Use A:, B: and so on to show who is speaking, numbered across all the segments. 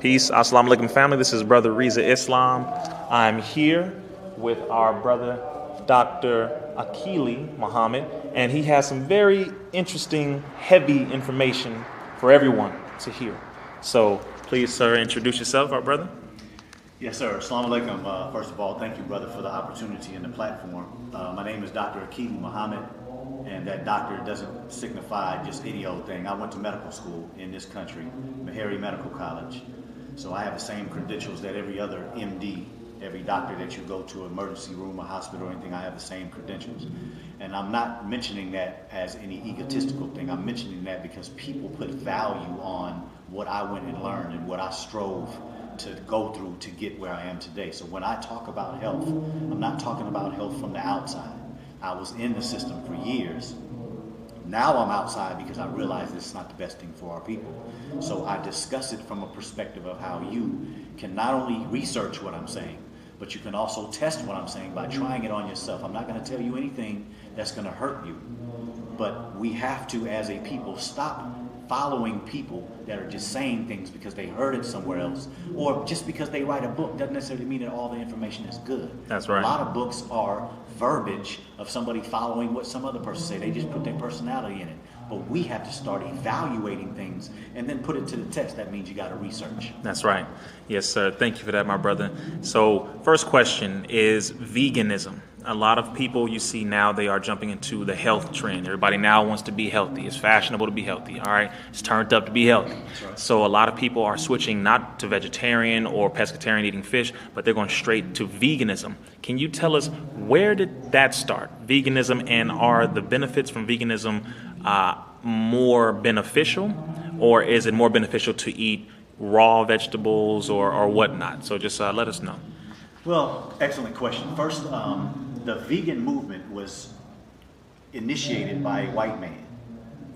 A: Peace. Assalamu alaikum, family. This is Brother Rizza Islam. I'm here with our brother, Dr Akili Muhammad, and he has some very interesting, heavy information for everyone to hear. So please, sir, introduce yourself, our brother.
B: Yes, sir. Assalamu alaikum. First of all, thank you, brother, for the opportunity and the platform. My name is Dr Akili Muhammad, and that doctor doesn't signify just any old thing. I went to medical school in this country, Meharry Medical College. So I have the same credentials that every other MD, every doctor that you go to, emergency room, a hospital, or anything, I have the same credentials. And I'm not mentioning that as any egotistical thing. I'm mentioning that because people put value on what I went and learned and what I strove to go through to get where I am today. So when I talk about health, I'm not talking about health from the outside. I was in the system for years. Now I'm outside because I realize this is not the best thing for our people. So I discuss it from a perspective of how you can not only research what I'm saying, but you can also test what I'm saying by trying it on yourself. I'm not going to tell you anything that's going to hurt you. But we have to, as a people, stop following people that are just saying things because they heard it somewhere else, or just because they write a book doesn't necessarily mean that all the information is good.
A: That's right.
B: A lot of books are verbiage of somebody following what some other person say. They just put their personality in it. But we have to start evaluating things and then put it to the test. That means you got to research.
A: That's right. Yes, sir. Thank you for that, my brother. So first question is veganism. A lot of people you see now, they are jumping into the health trend. Everybody now wants to be healthy. It's fashionable to be healthy. All right. It's turned up to be healthy.
B: Right.
A: So a lot of people are switching not to vegetarian or pescatarian, eating fish, but they're going straight to veganism. Can you tell us, where did that start? Veganism, and are the benefits from veganism more beneficial, or is it more beneficial to eat raw vegetables or whatnot? So just let us know.
B: Well, excellent question. First, the vegan movement was initiated by a white man,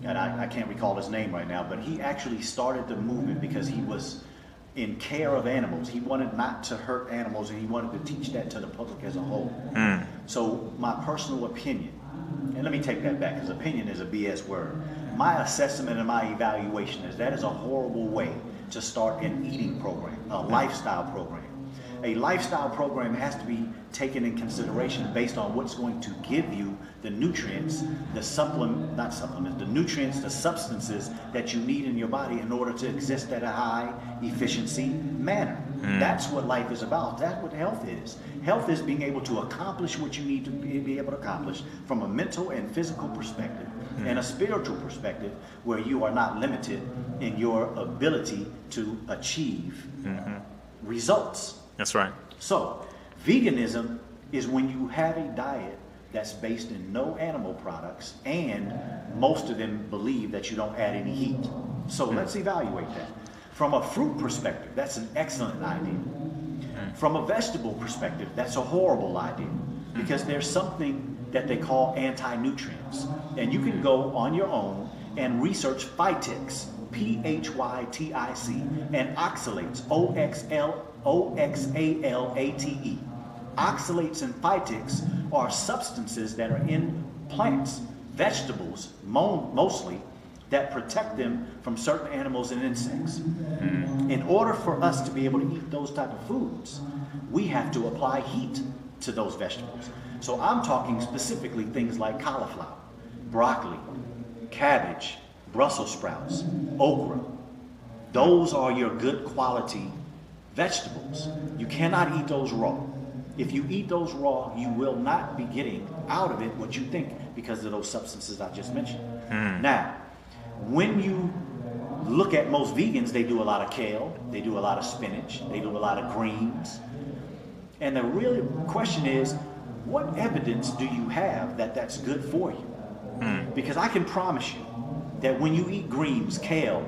B: and I can't recall his name right now, but he actually started the movement because he was in care of animals. He wanted not to hurt animals, and he wanted to teach that to the public as a whole. So my personal opinion, and let me take that back, because opinion is a BS word. My assessment and my evaluation is that is a horrible way to start an eating program, a lifestyle program. A lifestyle program has to be taken in consideration based on what's going to give you the nutrients, the nutrients, the substances that you need in your body in order to exist at a high efficiency manner. That's what life is about. That's what health is. Health is being able to accomplish what you need to be able to accomplish from a mental and physical perspective and a spiritual perspective, where you are not limited in your ability to achieve results.
A: That's right.
B: So, veganism is when you have a diet that's based in no animal products, and most of them believe that you don't add any heat. So let's evaluate that. From a fruit perspective, that's an excellent idea. From a vegetable perspective, that's a horrible idea, because there's something that they call anti-nutrients. And you can go on your own and research phytics, P-H-Y-T-I-C, and oxalates, O-X-A-L-A-T-E. Oxalates and phytics are substances that are in plants, vegetables mostly, that protect them from certain animals and insects. In order for us to be able to eat those type of foods, we have to apply heat to those vegetables. So I'm talking specifically things like cauliflower, broccoli, cabbage, Brussels sprouts, okra. Those are your good quality vegetables. You cannot eat those raw. If you eat those raw, you will not be getting out of it what you think, because of those substances I just mentioned. Now, when you look at most vegans, they do a lot of kale, they do a lot of spinach, they do a lot of greens. And the real question is, what evidence do you have that that's good for you? Because I can promise you that when you eat greens, kale,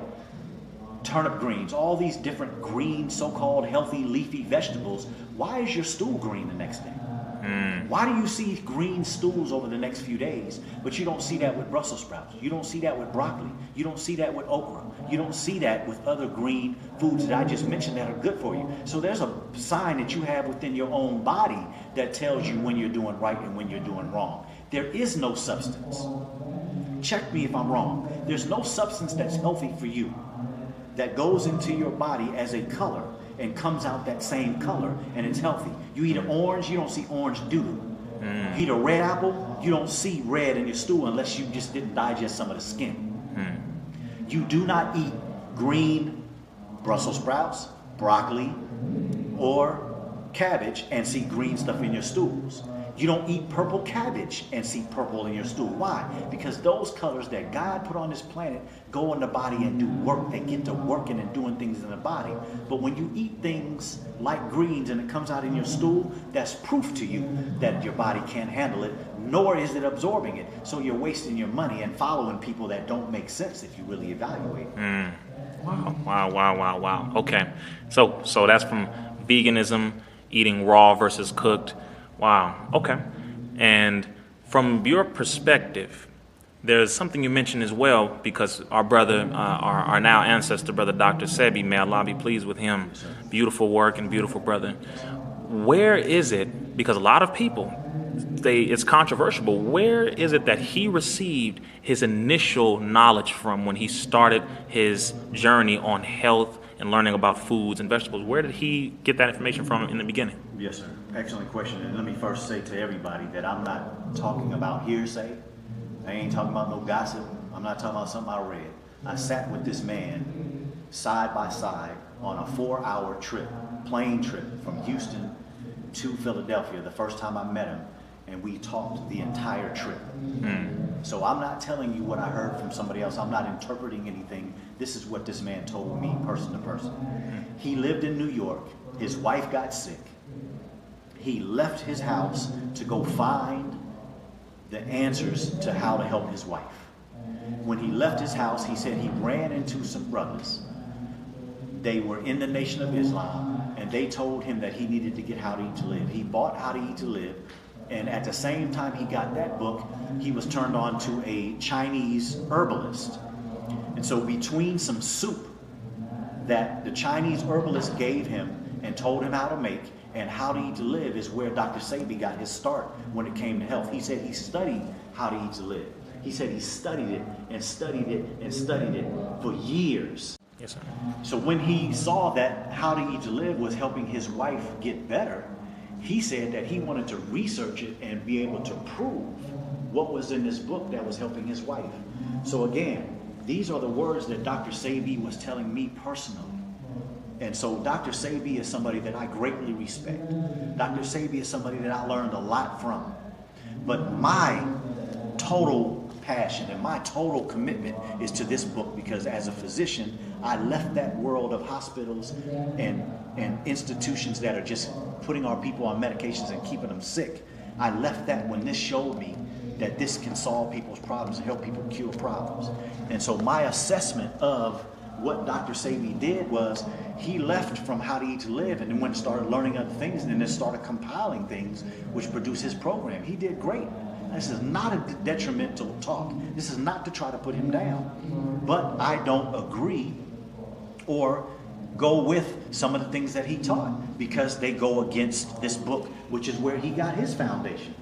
B: turnip greens, all these different green, so-called healthy leafy vegetables, why is your stool green the next day? Why do you see green stools over the next few days, but you don't see that with Brussels sprouts? You don't see that with broccoli. You don't see that with okra. You don't see that with other green foods that I just mentioned that are good for you. So there's a sign that you have within your own body that tells you when you're doing right and when you're doing wrong. There is no substance. Check me if I'm wrong. There's no substance that's healthy for you that goes into your body as a color and comes out that same color, and it's healthy. You eat an orange, you don't see orange doo-doo. You eat a red apple, you don't see red in your stool unless you just didn't digest some of the skin. You do not eat green Brussels sprouts, broccoli, or cabbage and see green stuff in your stools. You don't eat purple cabbage and see purple in your stool. Why? Because those colors that God put on this planet go in the body and do work. They get to working and doing things in the body. But when you eat things like greens and it comes out in your stool, that's proof to you that your body can't handle it, nor is it absorbing it. So you're wasting your money and following people that don't make sense if you really evaluate.
A: Wow. Okay. So that's from veganism, eating raw versus cooked. Wow. Okay. And from your perspective, there's something you mentioned as well, because our brother, our now ancestor, brother Dr. Sebi, may Allah be pleased with him.
B: Yes,
A: beautiful work and beautiful brother. Where is it, because a lot of people, it's controversial, but where is it that he received his initial knowledge from when he started his journey on health and learning about foods and vegetables? Where did he get that information from in the beginning?
B: Yes, sir. Excellent question. And let me first say to everybody that I'm not talking about hearsay. I ain't talking about no gossip. I'm not talking about something I read. I sat with this man side by side on a 4-hour trip, plane trip from Houston to Philadelphia the first time I met him, and we talked the entire trip. So I'm not telling you what I heard from somebody else. I'm not interpreting anything. This is what this man told me person to person. He lived in New York. His wife got sick. He left his house to go find the answers to how to help his wife. When he left his house, he said he ran into some brothers. They were in the Nation of Islam, and they told him that he needed to get How to Eat to Live. He bought How to Eat to Live, and at the same time he got that book, he was turned on to a Chinese herbalist. And so between some soup that the Chinese herbalist gave him and told him how to make, and How to Eat to Live is where Dr. Sebi got his start when it came to health. He said he studied How to Eat to Live. He said he studied it and studied it and studied it for years.
A: Yes, sir.
B: So when he saw that How to Eat to Live was helping his wife get better, he said that he wanted to research it and be able to prove what was in this book that was helping his wife. So again, these are the words that Dr. Sebi was telling me personally. And so Dr. Sebi is somebody that I greatly respect. Dr. Sebi is somebody that I learned a lot from. But my total passion and my total commitment is to this book, because as a physician, I left that world of hospitals and institutions that are just putting our people on medications and keeping them sick. I left that when this showed me that this can solve people's problems and help people cure problems. And so my assessment of what Dr. Sebi did was he left from How to Eat to Live and then went and started learning other things and then started compiling things which produced his program. He did great. This is not a detrimental talk. This is not to try to put him down. But I don't agree or go with some of the things that he taught because they go against this book, which is where he got his foundation.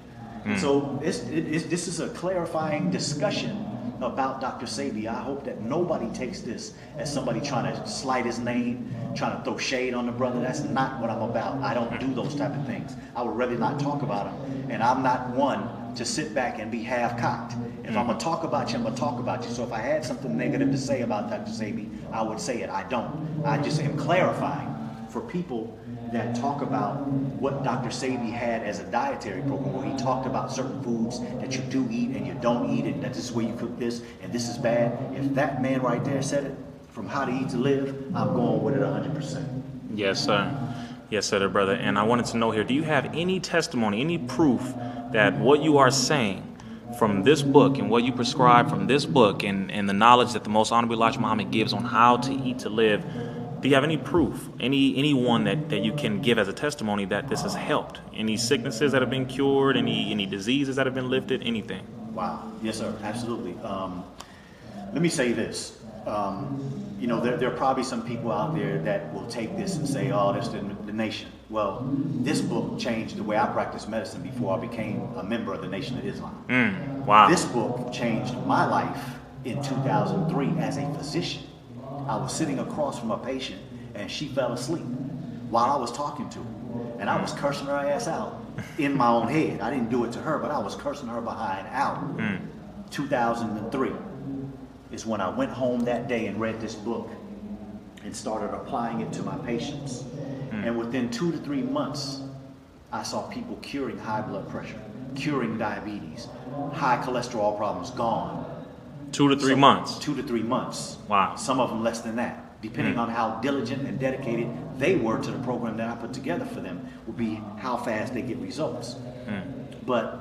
B: So this is a clarifying discussion about Dr. Sebi. I hope that nobody takes this as somebody trying to slight his name, trying to throw shade on the brother. That's not what I'm about. I don't do those type of things. I would rather not talk about him. And I'm not one to sit back and be half-cocked. If I'm going to talk about you, I'm going to talk about you. So if I had something negative to say about Dr. Sebi, I would say it. I don't. I just am clarifying for people that talk about what Dr. Sebi had as a dietary program, where he talked about certain foods that you do eat and you don't eat, and that this is where you cook this, and this is bad. If that man right there said it, from How to Eat to Live, I'm going with it 100%.
A: Yes, sir. Yes, sir, brother. And I wanted to know here, do you have any testimony, any proof that what you are saying from this book and what you prescribe from this book and the knowledge that the Most Honorable Elijah Muhammad gives on how to eat to live, do you have any proof, anyone that you can give as a testimony that this has helped? Any sicknesses that have been cured, any diseases that have been lifted, anything?
B: Wow. Yes, sir. Absolutely. Let me say this. There are probably some people out there that will take this and say, oh, that's the nation. Well, this book changed the way I practiced medicine before I became a member of the Nation of Islam.
A: Wow.
B: This book changed my life in 2003 as a physician. I was sitting across from a patient, and she fell asleep while I was talking to her. And I was cursing her ass out in my own head. I didn't do it to her, but I was cursing her behind out. 2003 is when I went home that day and read this book and started applying it to my patients. And within 2 to 3 months, I saw people curing high blood pressure, curing diabetes, high cholesterol problems gone.
A: 2 to 3 months.
B: 2 to 3 months.
A: Wow.
B: Some of them less than that, depending on how diligent and dedicated they were to the program that I put together for them, would be how fast they get results. But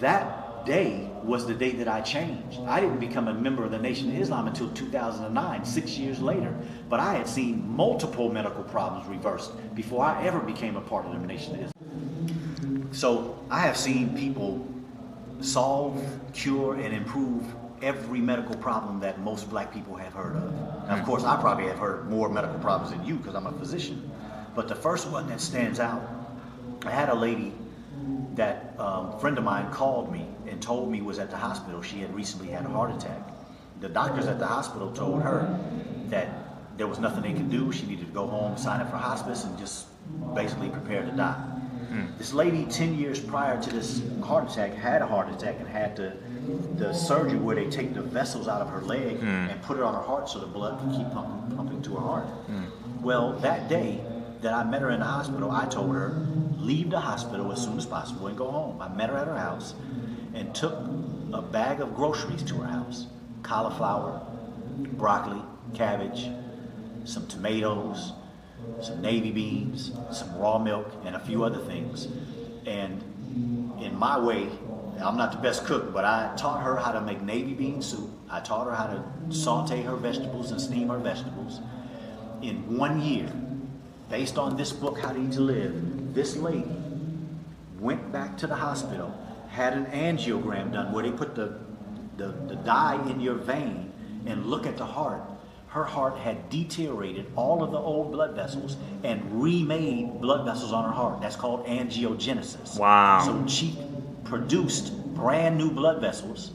B: that day was the day that I changed. I didn't become a member of the Nation of Islam until 2009, 6 years later. But I had seen multiple medical problems reversed before I ever became a part of the Nation of Islam. So I have seen people solve, cure, and improve every medical problem that most black people have heard of. Now, of course, I probably have heard more medical problems than you because I'm a physician. But the first one that stands out, I had a lady that friend of mine called me and told me was at the hospital. She had recently had a heart attack. The doctors at the hospital told her that there was nothing they could do. She needed to go home, sign up for hospice, and just basically prepare to die. This lady, 10 years prior to this heart attack, had a heart attack and had the surgery where they take the vessels out of her leg and put it on her heart so the blood can keep pumping to her heart. Well, that day that I met her in the hospital, I told her, leave the hospital as soon as possible and go home. I met her at her house and took a bag of groceries to her house. Cauliflower, broccoli, cabbage, some tomatoes, some navy beans, some raw milk, and a few other things. And in my way, I'm not the best cook, but I taught her how to make navy bean soup. I taught her how to saute her vegetables and steam her vegetables. In 1 year, based on this book, How to Eat to Live, this lady went back to the hospital, had an angiogram done where they put the dye in your vein and look at the heart. Her heart had deteriorated all of the old blood vessels and remade blood vessels on her heart. That's called angiogenesis.
A: Wow.
B: So she produced brand new blood vessels.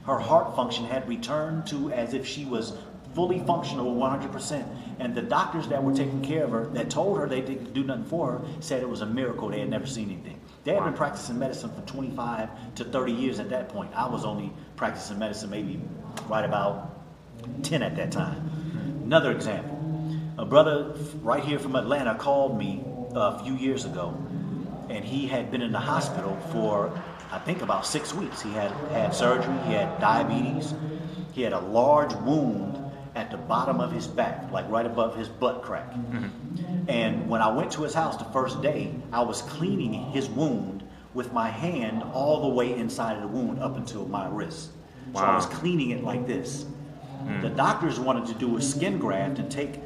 B: Her heart function had returned to as if she was fully functional 100%. And the doctors that were taking care of her, that told her they didn't do nothing for her, said it was a miracle. They had never seen anything. They had been practicing medicine for 25 to 30 years at that point. I was only practicing medicine maybe right about 10 at that time. Another example, a brother right here from Atlanta called me a few years ago, and he had been in the hospital for, I think, about 6 weeks. He had surgery, he had diabetes, he had a large wound at the bottom of his back, like right above his butt crack. And when I went to his house the first day, I was cleaning his wound with my hand all the way inside of the wound up until my wrist. So I was cleaning it like this. The doctors wanted to do a skin graft and take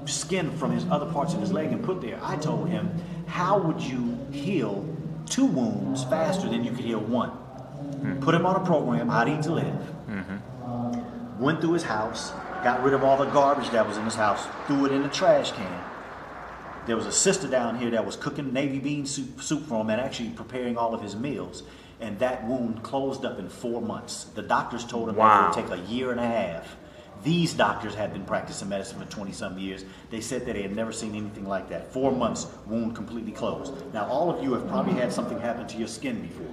B: skin from his other parts of his leg and put there. I told him, how would you heal 2 wounds faster than you could heal 1? Put him on a program, How to Eat to Live. Went through his house, got rid of all the garbage that was in his house, threw it in the trash can. There was a sister down here that was cooking navy bean soup for him and actually preparing all of his meals. And that wound closed up in 4 months. The doctors told him that it would take a year and a half. These doctors had been practicing medicine for 20-some years. They said that they had never seen anything like that. 4 months, wound completely closed. Now, all of you have probably had something happen to your skin before.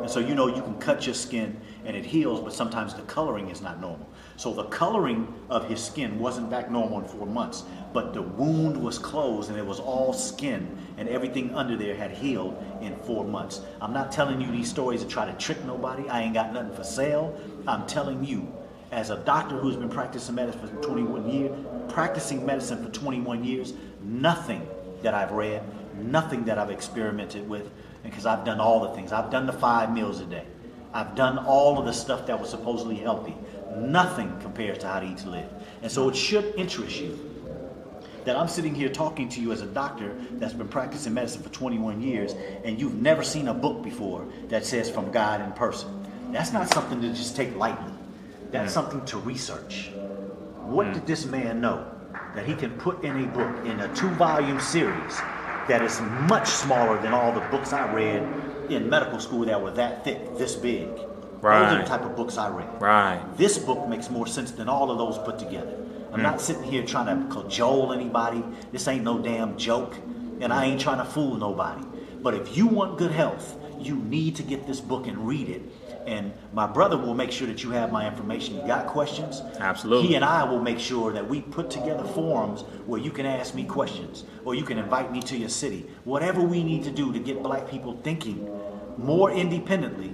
B: And so you know you can cut your skin and it heals, but sometimes the coloring is not normal. So the coloring of his skin wasn't back normal in 4 months, but the wound was closed and it was all skin and everything under there had healed in 4 months. I'm not telling you these stories to try to trick nobody. I ain't got nothing for sale. I'm telling you, as a doctor who's been practicing medicine for 21 years, nothing that I've read, nothing that I've experimented with, because I've done all the things. I've done the 5 meals a day. I've done all of the stuff that was supposedly healthy. Nothing compares to How to Eat to Live. And so it should interest you that I'm sitting here talking to you as a doctor that's been practicing medicine for 21 years, and you've never seen a book before that says from God in person. That's not something to just take lightly. That's something to research. What did this man know that he can put in a book, in a 2-volume series that is much smaller than all the books I read in medical school that were that thick, this big? Those are the type of books I read. This book makes more sense than all of those put together. I'm not sitting here trying to cajole anybody. This ain't no damn joke, and I ain't trying to fool nobody. But if you want good health, you need to get this book and read it. And my brother will make sure that you have my information. You got questions?
A: Absolutely.
B: He and I will make sure that we put together forums where you can ask me questions, or you can invite me to your city. Whatever we need to do to get black people thinking more independently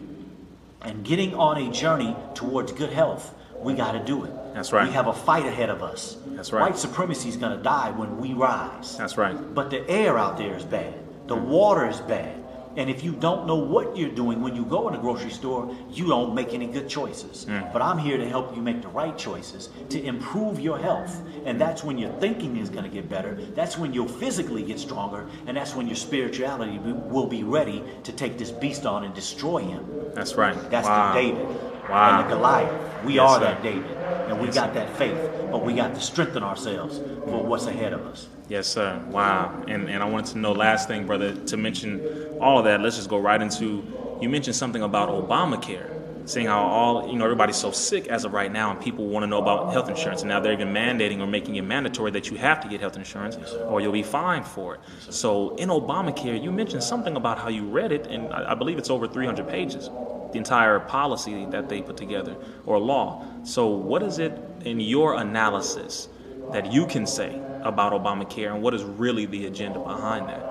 B: and getting on a journey towards good health, we got to do it.
A: That's right.
B: We have a fight ahead of us.
A: That's right.
B: White supremacy is going to die when we rise.
A: That's right.
B: But the air out there is bad. The water is bad. And if you don't know what you're doing when you go in the grocery store, you don't make any good choices. But I'm here to help you make the right choices to improve your health. And that's when your thinking is going to get better. That's when you'll physically get stronger. And that's when your spirituality will be ready to take this beast on and destroy him.
A: That's right.
B: That's
A: Wow.
B: the David
A: Wow.
B: and the Goliath. We
A: Yes,
B: are
A: sir.
B: that David. And we
A: Yes,
B: got
A: sir.
B: that faith. But we got to strengthen ourselves for what's ahead of us.
A: Yes, sir. Wow. And I wanted to know, last thing, brother, to mention all of that. Let's just go right into, you mentioned something about Obamacare, seeing how everybody's so sick as of right now, and people want to know about health insurance. And now they're even mandating or making it mandatory that you have to get health insurance or you'll be fined for it. So in Obamacare, you mentioned something about how you read it, and I believe it's over 300 pages, the entire policy that they put together, or law. So what is it in your analysis that you can say about Obamacare, and what is really the agenda behind that?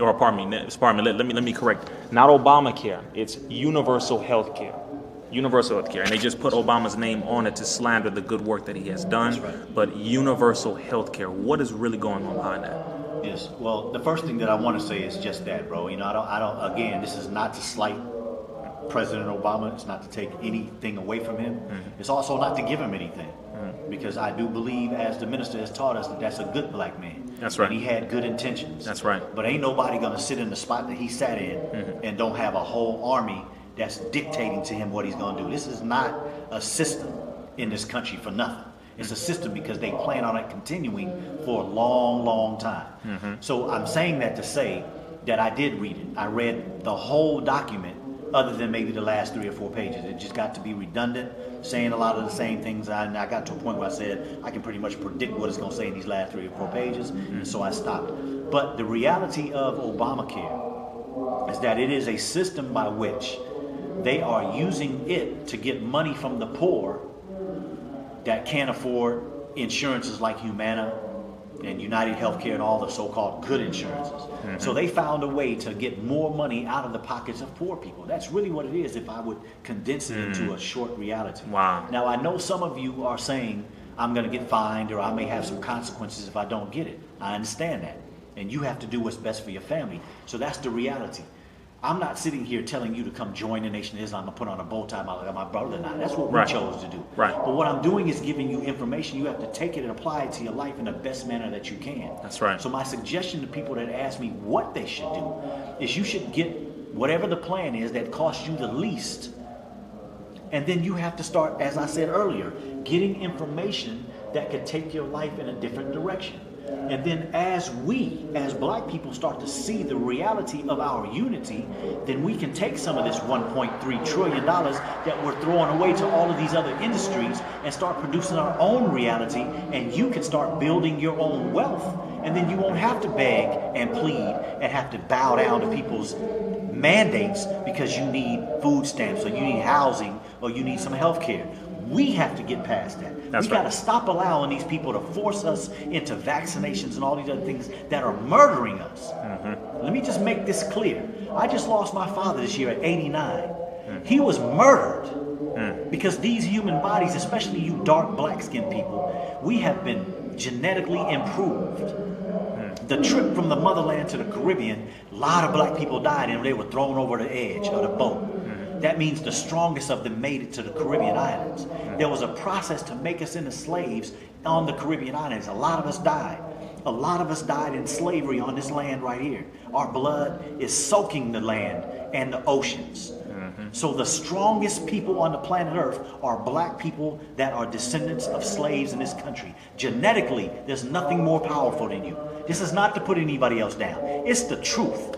A: Or pardon me, let me correct. Not Obamacare, it's universal health care. Universal health care. And they just put Obama's name on it to slander the good work that he has done.
B: That's right.
A: But universal health care, what is really going on behind that?
B: Yes. Well, the first thing that I want to say is just that, bro. I don't. Again, this is not to slight President Obama. It's not to take anything away from him. It's also not to give him anything, because I do believe, as the minister has taught us, that that's a good black man.
A: That's right.
B: And he had good intentions.
A: That's right.
B: But ain't nobody gonna sit in the spot that he sat in and don't have a whole army that's dictating to him what he's gonna do. This is not a system in this country for nothing. It's a system because they plan on it continuing for a long, long time. So I'm saying that to say that I did read it. I read the whole document, other than maybe the last 3 or 4 pages. It just got to be redundant, saying a lot of the same things. And I got to a point where I said, I can pretty much predict what it's going to say in these last 3 or 4 pages, and so I stopped. But the reality of Obamacare is that it is a system by which they are using it to get money from the poor that can't afford insurances like Humana and United Healthcare and all the so-called good insurances. So they found a way to get more money out of the pockets of poor people. That's really what it is, if I would condense it into a short reality.
A: Wow.
B: Now, I know some of you are saying, I'm going to get fined, or I may have some consequences if I don't get it. I understand that. And you have to do what's best for your family. So that's the reality. I'm not sitting here telling you to come join the Nation of Islam and put on a bow tie like my brother and I. That's what we
A: Right.
B: chose to do.
A: Right.
B: But what I'm doing is giving you information. You have to take it and apply it to your life in the best manner that you can.
A: That's right.
B: So my suggestion to people that ask me what they should do is you should get whatever the plan is that costs you the least. And then you have to start, as I said earlier, getting information that could take your life in a different direction. And then as we, as black people, start to see the reality of our unity, then we can take some of this $1.3 trillion that we're throwing away to all of these other industries and start producing our own reality, and you can start building your own wealth. And then you won't have to beg and plead and have to bow down to people's mandates because you need food stamps or you need housing or you need some health care. We have to get past that.
A: That's
B: We got to
A: right.
B: stop allowing these people to force us into vaccinations and all these other things that are murdering us. Let me just make this clear. I just lost my father this year at 89. He was murdered because these human bodies, especially you dark black-skinned people, we have been genetically improved. The trip from the motherland to the Caribbean, a lot of black people died and they were thrown over the edge of the boat. That means the strongest of them made it to the Caribbean islands. There was a process to make us into slaves on the Caribbean islands. A lot of us died. A lot of us died in slavery on this land right here. Our blood is soaking the land and the oceans. So the strongest people on the planet Earth are black people that are descendants of slaves in this country. Genetically, there's nothing more powerful than you. This is not to put anybody else down. It's the truth.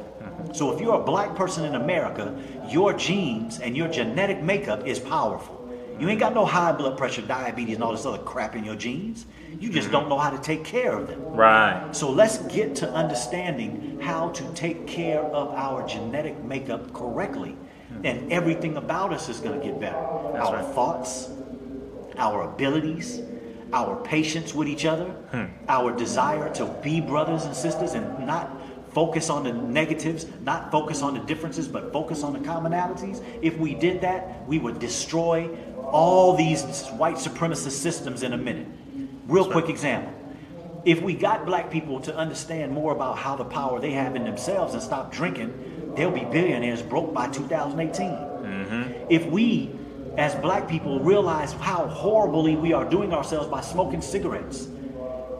B: So if you're a black person in America, your genes and your genetic makeup is powerful. You ain't got no high blood pressure, diabetes, and all this other crap in your genes. You just don't know how to take care of them.
A: Right.
B: So let's get to understanding how to take care of our genetic makeup correctly. And everything about us is going to get better.
A: That's
B: our
A: right.
B: thoughts, our abilities, our patience with each other, our desire to be brothers and sisters and not focus on the negatives, not focus on the differences, but focus on the commonalities. If we did that, we would destroy all these white supremacist systems in a minute. Real quick example. If we got black people to understand more about how the power they have in themselves and stop drinking, they'll be billionaires broke by 2018. If we, as black people, realize how horribly we are doing ourselves by smoking cigarettes,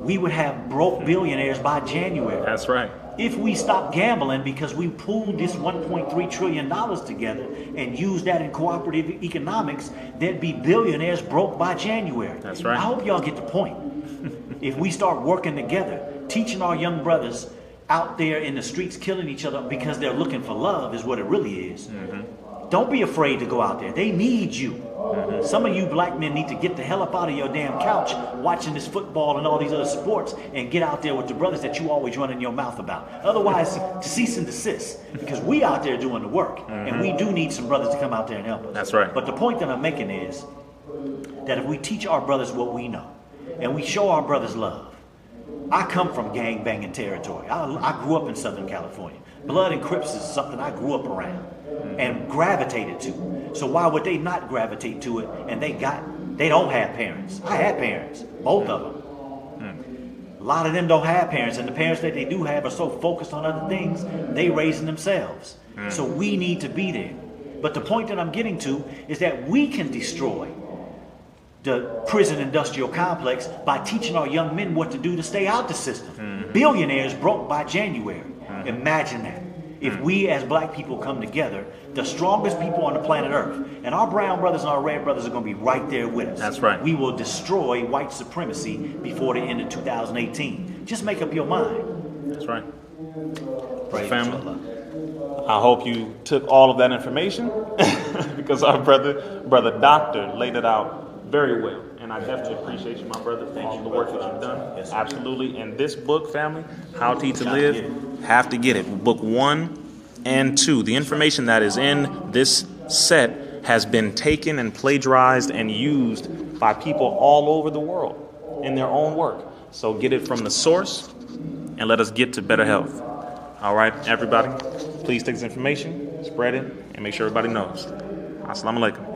B: we would have broke billionaires by January.
A: That's right.
B: If we stop gambling because we pooled this $1.3 trillion together and used that in cooperative economics, there'd be billionaires broke by January.
A: That's right.
B: I hope y'all get the point. If we start working together, teaching our young brothers out there in the streets killing each other because they're looking for love is what it really is. Don't be afraid to go out there. They need you. Some of you black men need to get the hell up out of your damn couch watching this football and all these other sports and get out there with the brothers that you always running your mouth about. Otherwise, to cease and desist, because we out there doing the work, and we do need some brothers to come out there and help us.
A: That's right.
B: But the point that I'm making is that if we teach our brothers what we know, and we show our brothers love. I come from gang-banging territory. I grew up in Southern California. Blood and Crips is something I grew up around and gravitated to. So why would they not gravitate to it? And they don't have parents. I had parents, both of them. A lot of them don't have parents, and the parents that they do have are so focused on other things, they raising themselves. So we need to be there. But the point that I'm getting to is that we can destroy the prison industrial complex by teaching our young men what to do to stay out the system. Billionaires broke by January. Imagine that. If we as black people come together, the strongest people on the planet Earth, and our brown brothers and our red brothers are going to be right there with us.
A: That's right.
B: We will destroy white supremacy before the end of 2018. Just make up your mind.
A: That's right.
B: Praise
A: Family.
B: Allah.
A: I hope you took all of that information because our brother Doctor laid it out very well. And I definitely appreciate you, my brother, for all the work that you've done.
B: Yes, sir.
A: Absolutely. And this book, family, How to Eat to Live, have to get it. Book 1 and 2. The information that is in this set has been taken and plagiarized and used by people all over the world in their own work. So get it from the source and let us get to better health. All right, everybody, please take this information, spread it, and make sure everybody knows. Assalamu alaikum.